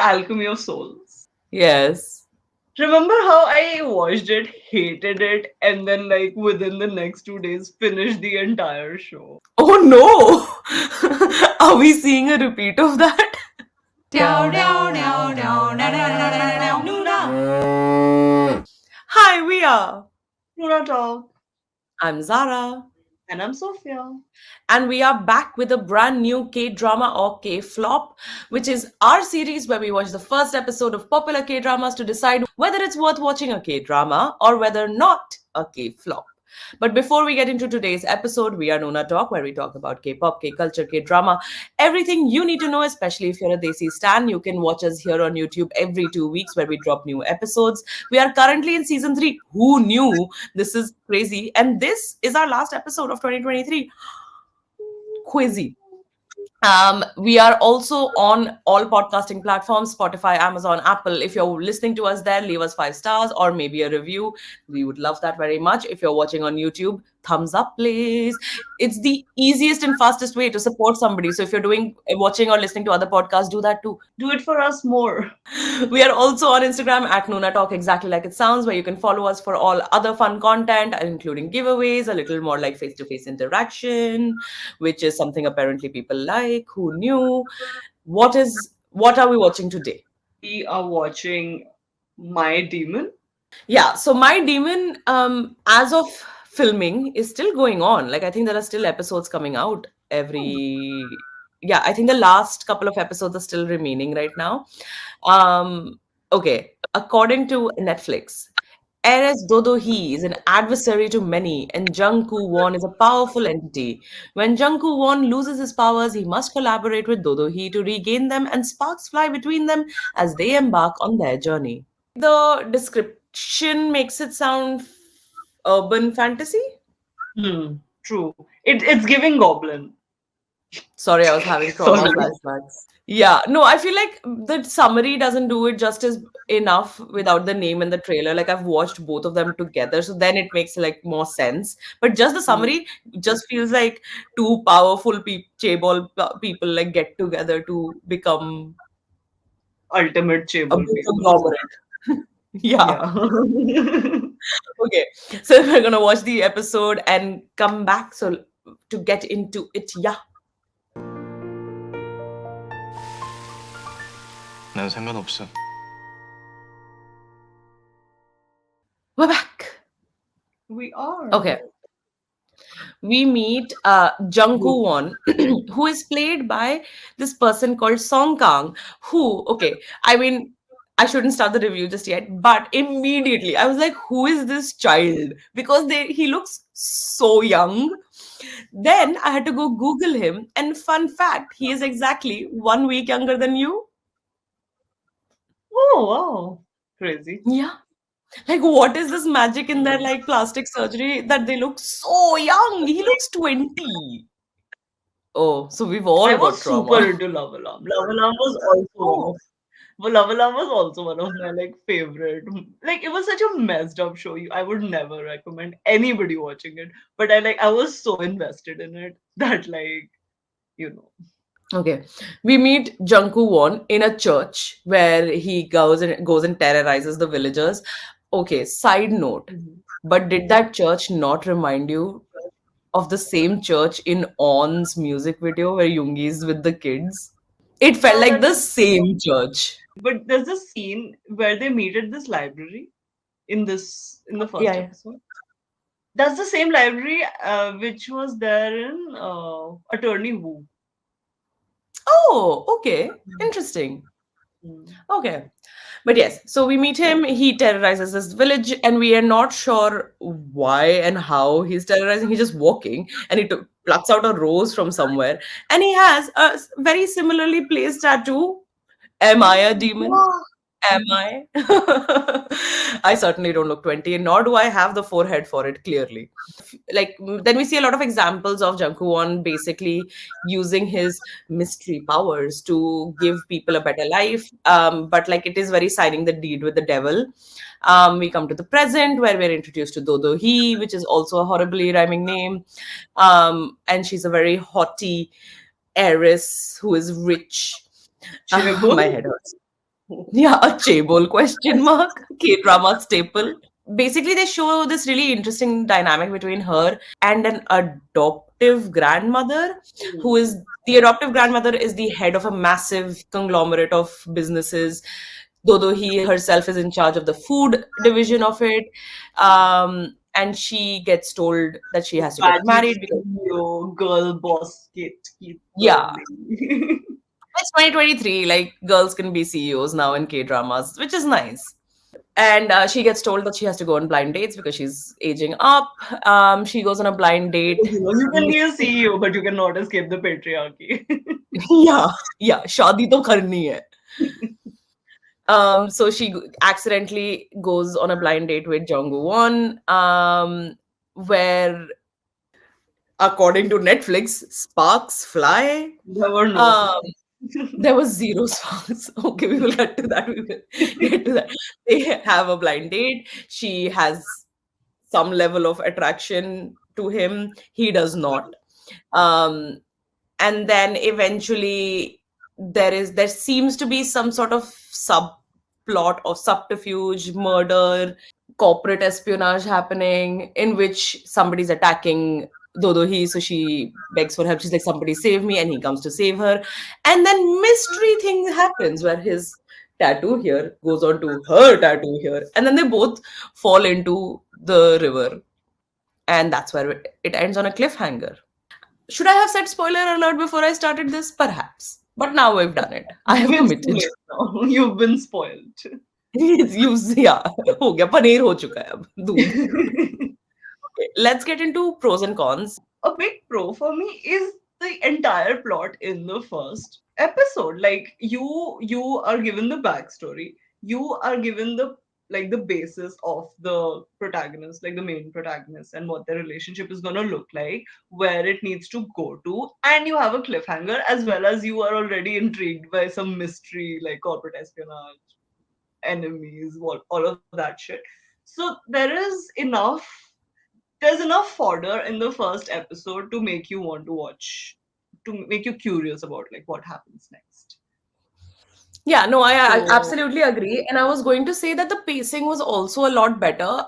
Alchemy of Souls. Yes. Remember how I watched it, hated it, and then like within the next 2 days finished the entire show. Oh no! Are we seeing a repeat of that? Hi, we are. NoonaTalk. I'm Zara. And I'm Sophia. And we are back with a brand new K drama or K flop, which is our series where we watch the first episode of popular K dramas to decide whether it's worth watching a K drama or whether not a K flop. But before we get into today's episode, we are Noona Talk, where we talk about K-pop, K-culture, K-drama, everything you need to know, especially if you're a Desi stan. You can watch us here on YouTube every 2 weeks where we drop new episodes. We are currently in season 3. Who knew? This is crazy. And this is our last episode of 2023. Quizzy. We are also on all podcasting platforms, Spotify, Amazon, Apple. If you're listening to us there, leave us 5 stars or maybe a review. We would love that very much. If you're watching on YouTube, thumbs up, please. It's the easiest and fastest way to support somebody. So if you're doing watching or listening to other podcasts, do that too. Do it for us more. We are also on Instagram at NoonaTalk, exactly like it sounds, where you can follow us for all other fun content, including giveaways, a little more like face-to-face interaction, which is something apparently people like. Who knew? What are we watching today? We are watching My Demon. Yeah, so My Demon, as of filming, is still going on. Like I think there are still episodes coming out Oh, every. Yeah, I think the last couple of episodes are still remaining right now. Um, okay, according to Netflix, Eres Dodohi is an adversary to many, and Jungkoo Won is a powerful entity. When Jungkoo Won loses his powers, he must collaborate with Dodohi to regain them, and sparks fly between them as they embark on their journey. The description makes it sound urban fantasy. true. It's giving Goblin. Sorry, I was having trauma Sorry. flashbacks. Yeah, no, I feel like the summary doesn't do it justice enough without the name and the trailer. Like I've watched both of them together, so then it makes like more sense. But just the Hmm. summary just feels like two powerful chaebol people like get together to become Ultimate a Chable big people. conglomerate. Yeah. Yeah. Okay. So we're gonna watch the episode and come back. So to get into it, yeah, 난 상관없어. we're back. We are. Okay. We meet Good. Jungkoo Won, who is played by this person called Song Kang, who, okay, I mean, I shouldn't start the review just yet, but immediately I was like, who is this child? Because he looks so young. Then I had to go Google him, and fun fact, he is exactly 1 week younger than you. Oh, wow. Crazy. Yeah. Like, what is this magic in their like plastic surgery that they look so young? He looks 20. Oh, so we've I all got was super trauma. into Love Alarm. Love Alarm was also one Oh, of well, Love Alarm was also one of my like favorite. Like it was such a messed up show. I would never recommend anybody watching it. But I was so invested in it that you know. okay. We meet Jungkoo Won in a church where he goes and terrorizes the villagers. Okay, side note. Mhm. But did that church not remind you of the same church in On's music video where Yoongi is with the kids? It felt Yeah, like that the is true. same church. But there's a scene where they meet at this library in the Yeah, first yeah. episode. That's the same library which was there in Attorney Who. Oh, okay. Interesting. Mm. Okay. But yes, so we meet him. He terrorizes this village, and we are not sure why and how he's terrorizing. He's just walking, and he plucks out a rose from somewhere, and he has a very similarly placed tattoo. Am I a demon? Yeah. Am I? I certainly don't look 20, nor do I have the forehead for it, clearly. Then we see a lot of examples of Jungkook basically using his mystery powers to give people a better life. But like it is very signing the deed with the devil. We come to the present where we're introduced to Dodo Hee, which is also a horribly rhyming name. And she's a very haughty heiress who is rich. Chebol? My head hurts. Yeah, a Chebol question mark, K-drama staple. Basically, they show this really interesting dynamic between her and an adoptive grandmother, who is the adoptive grandmother is the head of a massive conglomerate of businesses, though he herself is in charge of the food division of it. And she gets told that she has to get Badly married because, CEO, girl boss keep yeah, turning. it's 2023. Like, girls can be CEOs now in K dramas, which is nice. And she gets told that she has to go on blind dates because she's aging up. She goes on a blind date. You can be a CEO, but you cannot escape the patriarchy. Yeah, yeah, शादी तो करनी है. So she accidentally goes on a blind date with Jungwoo Won, where according to Netflix, sparks fly. There were no Um, sparks. there was zero sparks. Okay, we will get to that. We will get to that. They have a blind date. She has some level of attraction to him. He does not. Um, and then eventually there seems to be some sort of subplot of subterfuge, murder, corporate espionage happening in which somebody's attacking Dodo he, so she begs for help. She's like, somebody save me, and he comes to save her. And then mystery thing happens where his tattoo here goes on to her tattoo here, and then they both fall into the river, and that's where it ends on a cliffhanger. Should I have said spoiler alert before I started this? Perhaps. But now we've done it. I have It's too committed. late now. You've been spoiled. Yeah, हो गया पनीर हो चुका है अब दूध. Okay, let's get into pros and cons. A big pro for me is the entire plot in the first episode. Like you are given the backstory, you are given the like the basis of the protagonist, like the main protagonist, and what their relationship is going to look like, where it needs to go to, and you have a cliffhanger, as well as you are already intrigued by some mystery like corporate espionage, enemies, all of that shit. So there's enough fodder in the first episode to make you want to watch, to make you curious about like what happens next. Yeah, no, I So absolutely agree. And I was going to say that the pacing was also a lot better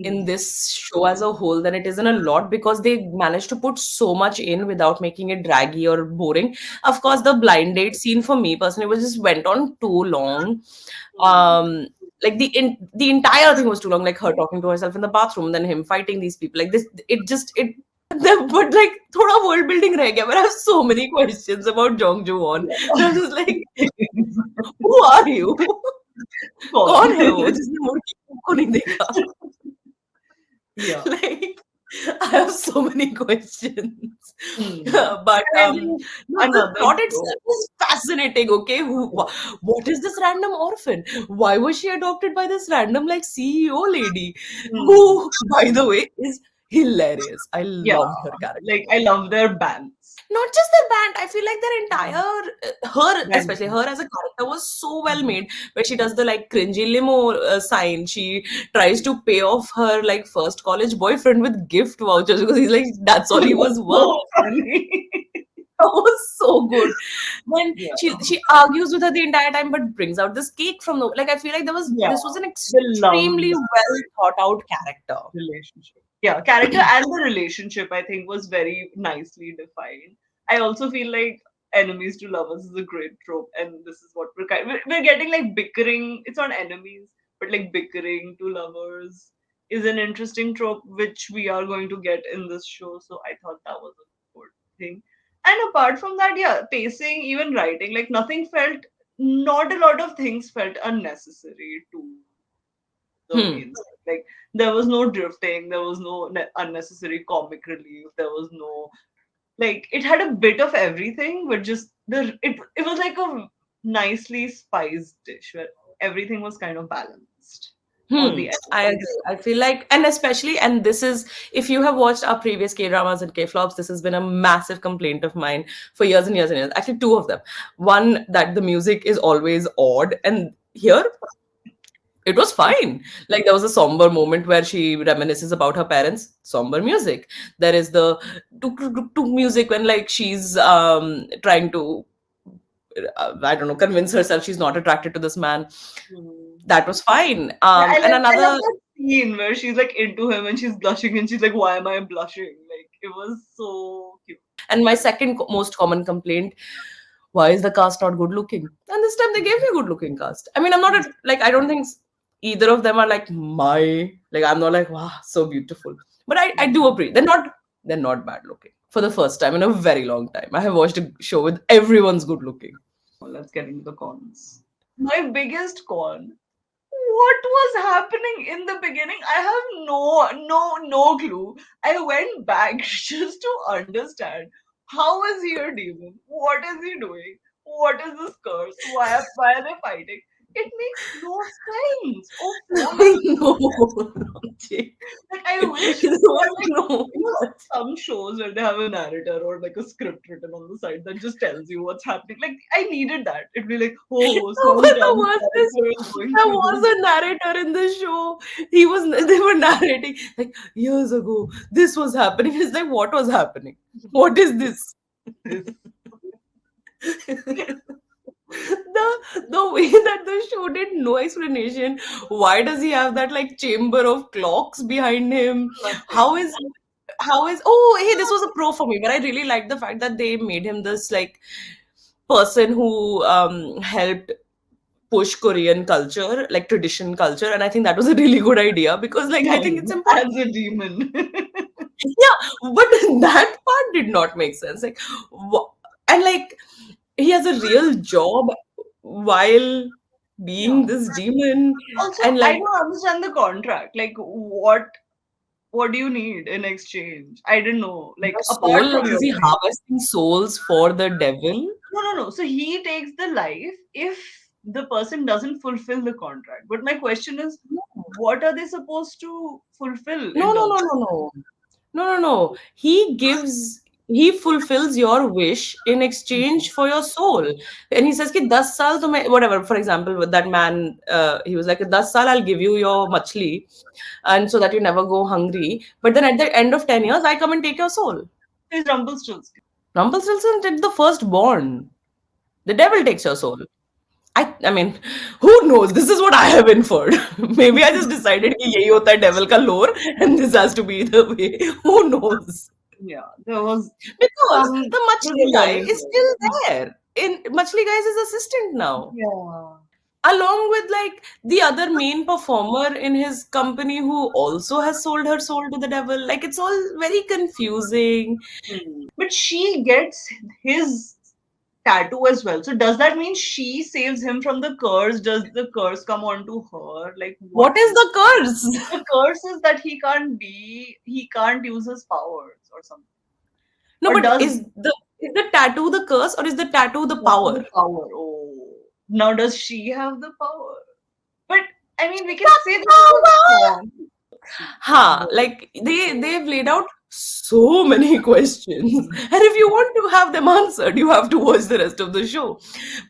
in hmm, this show as a whole than it is in a lot, because they managed to put so much in without making it draggy or boring. Of course, the blind date scene for me personally was just went on too long. hmm. Um, like the entire thing was too long. Like her talking to herself in the bathroom, then him fighting these people. Like this, it. But like, thoda world building reh gaya. But I have so many questions about Jong Jo Won. And I'm just like, who are you? Gone. कौन है वो जिसने मुर्गी को नहीं देखा? Yeah. Like, I have so many questions. Hmm. But And I think the another plot pro. itself is fascinating. Okay, what is this random orphan? Why was she adopted by this random like CEO lady, Hmm. who, by the way, is hilarious. I Yeah. loved her character. Like I love their bands. Not just their band, I feel like their entire her, Band. especially her as a character, was so well made, where she does the like cringy limo sign. She tries to pay off her like first college boyfriend with gift vouchers because he's like, that's all he was worth. So funny. That was so good. Then Yeah. she argues with her the entire time, but brings out this cake from the like. I feel like Yeah. this was an The love extremely well thought out character. relationship. Yeah, character and the relationship I think was very nicely defined. I also feel like enemies to lovers is a great trope, and this is what we're getting like bickering. It's not enemies, but like bickering to lovers is an interesting trope which we are going to get in this show. So I thought that was a good thing. And apart from that, yeah, pacing, even writing, like nothing felt, not a lot of things felt unnecessary to the Hmm. main story. Like there was no drifting, there was no unnecessary comic relief, there was no like it had a bit of everything, but just it was like a nicely spiced dish where everything was kind of balanced on the I elements. agree. I feel like, and especially, and this is, if you have watched our previous K dramas and K flops, this has been a massive complaint of mine for years and years and years. Actually, two of them. One, that the music is always odd, and here it was fine. Like, there was a somber moment where she reminisces about her parents. Somber music. There is the tuk tuk tuk tuk music when like she's trying to I don't know, convince herself she's not attracted to this man. Hmm. That was fine. Yeah, And I love another, that scene where she's like into him and she's blushing and she's like, "Why am I blushing?" Like it was so cute. and my second most common complaint, why is the cast not good looking? And this time they gave me a good looking cast. I mean, I'm not like, I don't think either of them are like like, I'm not like, wow, so beautiful. But I do agree. They're not bad looking for the first time in a very long time. I have watched a show with everyone's good looking. Let's get into the cons. My biggest con, what was happening in the beginning? I have no clue. I went back just to understand, how is he a demon? What is he doing? What is this curse? Why are they fighting? It makes no sense. Oh, phone. No, Jay. Like I wish there were like, No. some shows where they have a narrator or like a script written on the side that just tells you what's happening. Like I needed that. It'd be like, oh, No, Song but there Kang's was this. character is going There through was a narrator in the show. He was. They were narrating like years ago. This was happening. It's like, what was happening? What is this? this. The way that the show did no explanation. Why does he have that like chamber of clocks behind him? How Nothing. is oh, hey, this was a pro for me, but I really liked the fact that they made him this like person who helped push Korean culture, like tradition culture. And I think that was a really good idea because, like, I think it's important. As a demon. Yeah, but that part did not make sense. Like, and like, he has a real job while Yeah. being this demon, Also, and I like, don't understand the contract. Like, what do you need in exchange? I didn't know. Like, the apart soul, from is your he life. harvesting souls for the devil? No. So he takes the life if the person doesn't fulfill the contract. But my question is, what are they supposed to fulfill No, in no, terms no, no, no. No, no, no. He fulfills your wish in exchange for your soul. And he says, कि 10 साल तुम्हें, whatever, for example, with that man, he was like, 10 साल I'll give you your machli, and so that you never go hungry. But then at the end of 10 years, I come and take your soul. he's Rumpelstiltskin? Rumpelstiltskin did the firstborn. The devil takes your soul. I mean, who knows? This is what I have inferred. Maybe I just decided कि यही होता है devil का lore, and this has to be the way. Who knows? Yeah, there was Because some the there's Machli a guy learning is still curve. there. In Machli guy's his assistant now, Yeah. along with like the other main performer in his company who also has sold her soul to the devil. Like it's all very confusing. But she gets his tattoo as well. So does that mean she saves him from the curse? Does the curse come onto her? Like what? What is the curse? The curse is that he can't use his powers or something. No, Or but does is the tattoo the curse or is the tattoo the tattoo power? the power? Oh, now does she have the power? But I mean, we can The say this is a power. song. Ha! Like they've laid out so many questions, and if you want to have them answered, you have to watch the rest of the show.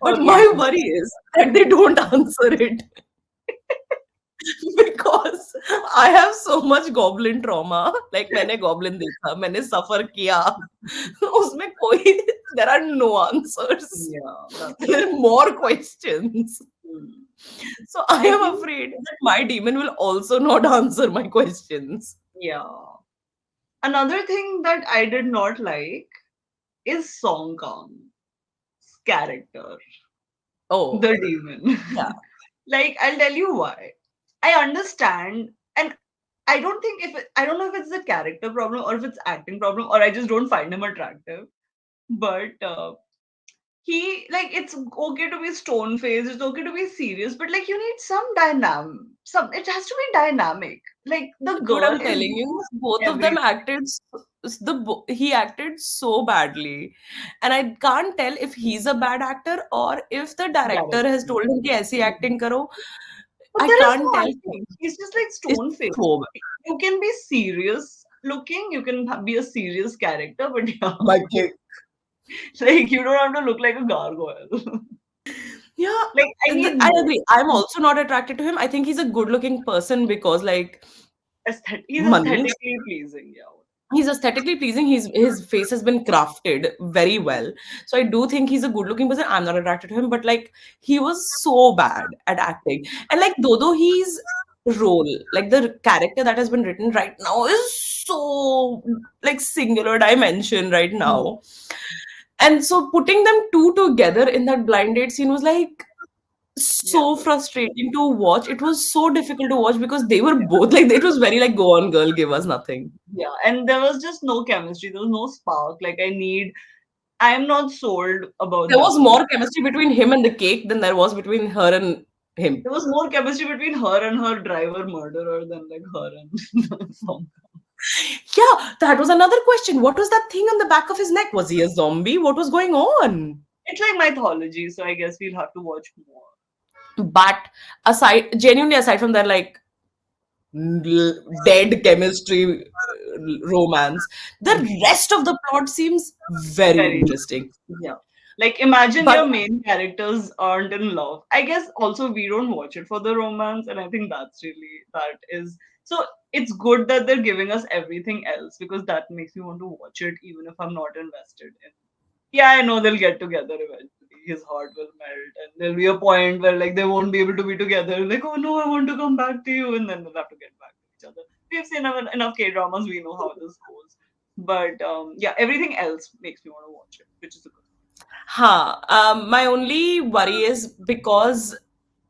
Or But not. my worry is that they don't answer it because I have so much goblin trauma. Like मैंने goblin देखा, मैंने suffer किया. उसमें कोई there are no answers. Yeah, that's There are more questions. hmm. So I I am think afraid that my demon will also not answer my questions. yeah. Another thing that I did not like is Song Kang's character, Oh, the demon. yeah. Like, I'll tell you why. I understand, and I don't know if it's a character problem or if it's acting problem or I just don't find him attractive. But he like it's okay to be stone faced, it's okay to be serious, but like you need some some it has to be dynamic. Like the Dude, girl I'm is telling you, both of them everything. acted he acted so badly, and I can't tell if he's a bad actor or if the director has told him कि ऐसी acting करो. But I there is can't no tell. acting. He's just like It's stone faced. so bad. You can be serious looking, you can be a serious character, but yeah, My kid. like you don't have to look like a gargoyle. Yeah, Like I need I more agree. I'm also not attracted to him. I think he's a good-looking person because, like, he's money. aesthetically pleasing, yeah. he's aesthetically pleasing. His face has been crafted very well. So I do think he's a good looking person. I'm not attracted to him, but like he was so bad at acting. And like though he's role, like the character that has been written right now is so like singular dimension right now. And so putting them two together in that blind date scene was like Yeah. so frustrating to watch. It was so difficult to watch because they were both like it was very like go on girl, give us nothing. Yeah, and there was just no chemistry. There was no spark. Like I am not sold about There was them. more chemistry between him and the cake than there was between her and him. There was more chemistry between her and her driver murderer than like her and some. Yeah, that was another question. What was that thing on the back of his neck? Was he a zombie? What was going on? It's like mythology, so I guess we'll have to watch more. But genuinely aside from that, like dead chemistry romance, the rest of the plot seems very Very, interesting. yeah. Like imagine But your main characters aren't in love. I guess also we don't watch it for the romance, and I think that is so it's good that they're giving us everything else because that makes me want to watch it even if I'm not invested in. Yeah, I know they'll get together eventually. His heart will melt, and there'll be a point where like they won't be able to be together. Like, oh no, I want to come back to you, and then they'll have to get back to each other. We've seen enough K dramas. We know how this goes. But yeah, everything else makes me want to watch it, which is a good. my only worry is because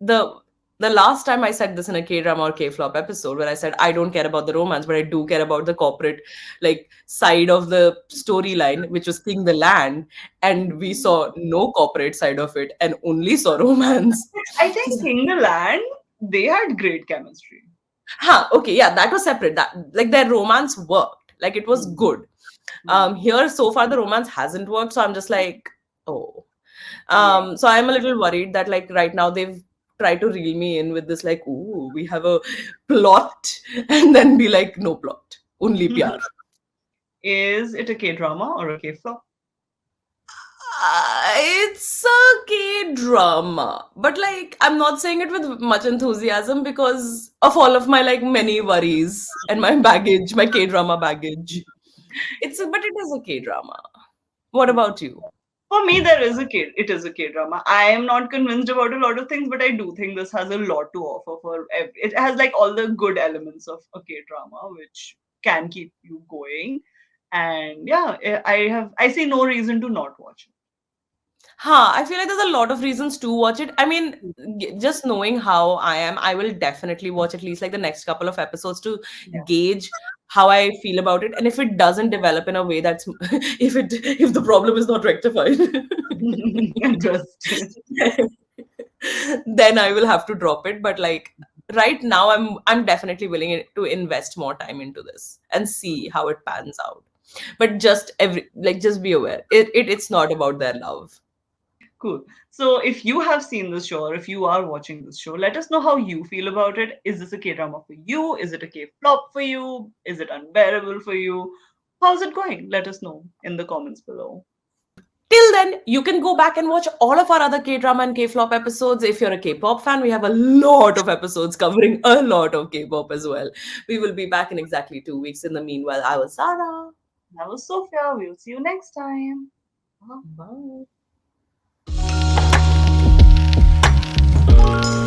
the the last time I said this in a K drama or K flop episode, where I said I don't care about the romance, but I do care about the corporate like side of the storyline, which was King the Land, and we saw no corporate side of it and only saw romance. But I think King the Land they had great chemistry. Okay, yeah, that was separate. That like their romance worked, like it was Mm, good. mm, Here so far the romance hasn't worked, so I'm just like, oh. yeah. So I'm a little worried that like right now they've tried to reel me in with this like, ooh, we have a plot, and then be like, no plot, only PR. Is it a K drama or a K flop? It's a K drama, but like I'm not saying it with much enthusiasm because of all of my like many worries and my baggage, my K drama baggage. But it is a K drama. What about you? For me, it is a K drama. I am not convinced about a lot of things, but I do think this has a lot to offer it has like all the good elements of a K drama, which can keep you going. And yeah, I see no reason to not watch I feel like there's a lot of reasons to watch it. I mean, it. just knowing how I am, I will definitely watch at least like the next couple of episodes to Yeah. gauge how I feel about it. And if it doesn't develop in a way that's if the problem is not rectified, Interesting. then I will have to drop it. But like right now, I'm definitely willing to invest more time into this and see how it pans out. But just be aware, it's not about their love. Cool. So if you have seen this show or if you are watching this show, let us know how you feel about it. Is this a K drama for you? Is it a K flop for you? Is it unbearable for you? How's it going? Let us know in the comments below. Till then, you can go back and watch all of our other K drama and K flop episodes. If you're a K pop fan, we have a lot of episodes covering a lot of K pop as well. We will be back in exactly 2 weeks. In the meanwhile, I was Sarah. That was Sophia. We'll see you next time. Bye. Bye.